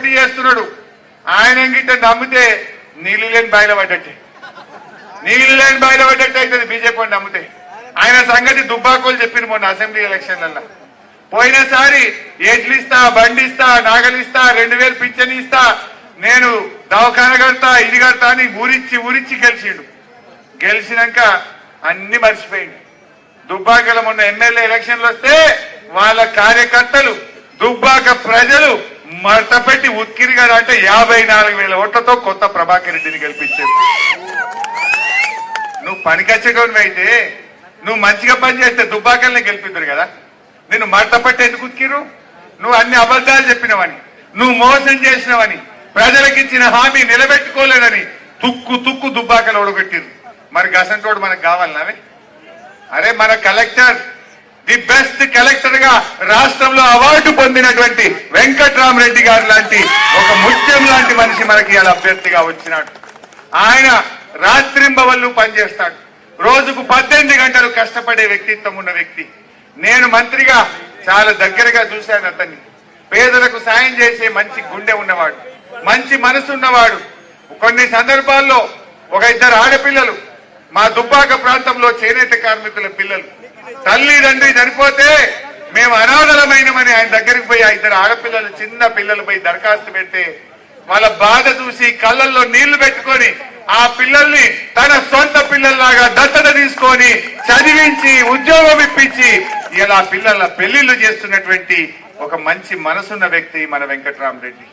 పోటీ చేస్తున్నాడు. ఆయన గిట్ట నమ్మితే నీళ్లు లేని బయలుపడ్డట్టే, నీళ్లు లేని బయలుపడ్డట్టు అవుతుంది బీజేపీ నమ్మితే. ఆయన సంగతి దుబ్బాకోలు చెప్పింది మొన్న అసెంబ్లీ ఎలక్షన్లలో. పోయినసారి ఎడ్లు ఇస్తా, బండి ఇస్తా, నాగలిస్తా, 2000 పింఛన్ ఇస్తా, నేను దవాఖాన కడతా, ఇది కడతా అని ఊరిచ్చి గెలిచిండు. గెలిచినాక అన్ని మర్చిపోయింది. దుబ్బాకల మొన్న ఎమ్మెల్యే ఎలక్షన్లు వస్తే వాళ్ళ కార్యకర్తలు, దుబ్బాక ప్రజలు మడతపెట్టి ఉత్కిరిగాడు అంటే 54,000 ఓట్లతో కొత్త ప్రభాకర్ రెడ్డిని గెలిపించారు. నువ్వు పనికొచ్చేటోని అయితే, నువ్వు మంచిగా పనిచేస్తే దుబ్బాకల్ని గెలిపిద్దరు కదా. నిన్ను మడతపెట్టి ఎందుకు ఉత్కిరు? నువ్వు అన్ని అబద్ధాలు చెప్పినవని, నువ్వు మోసం చేసినవని, ప్రజలకు ఇచ్చిన హామీ నిలబెట్టుకోలేదని తుక్కు దుబ్బాకలు ఓడగొట్టిరు. మరి గసంటోడు మనకు కావాలన్నావే? అరే మన కలెక్టర్, ది బెస్ట్ కలెక్టర్ గా రాష్ట్రంలో అవార్డు పొందినటువంటి వెంకట్రామరెడ్డి గారు లాంటి ఒక ముత్యం లాంటి మనిషి మనకి ఇలా అభ్యర్థిగా వచ్చినాడు. ఆయన రాత్రింబవళ్ళు పనిచేస్తాడు. రోజుకు 18 గంటలు కష్టపడే వ్యక్తిత్వం ఉన్న వ్యక్తి. నేను మంత్రిగా చాలా దగ్గరగా చూశాను అతన్ని. పేదలకు సాయం చేసే మంచి గుండె ఉన్నవాడు, మంచి మనసు ఉన్నవాడు. కొన్ని సందర్భాల్లో ఒక 2 ఆడపిల్లలు, మా దుబ్బాక ప్రాంతంలో చేనేత కార్మికుల పిల్లలు, తల్లిదండ్రి చనిపోతే మేము అనాథలమైనమని ఆయన దగ్గరికి పోయి ఆ 2 ఆడపిల్లలు, చిన్న పిల్లలు పోయి దరఖాస్తు పెడితే వాళ్ళ బాధ చూసి కళ్ళల్లో నీళ్లు పెట్టుకొని ఆ పిల్లల్ని తన సొంత పిల్లల్లాగా దత్తత తీసుకొని చదివించి ఉద్యోగం ఇప్పించి ఇలా పిల్లల పెళ్లిళ్లు చేస్తున్నటువంటి ఒక మంచి మనసున్న వ్యక్తి మన వెంకట్రామరెడ్డి.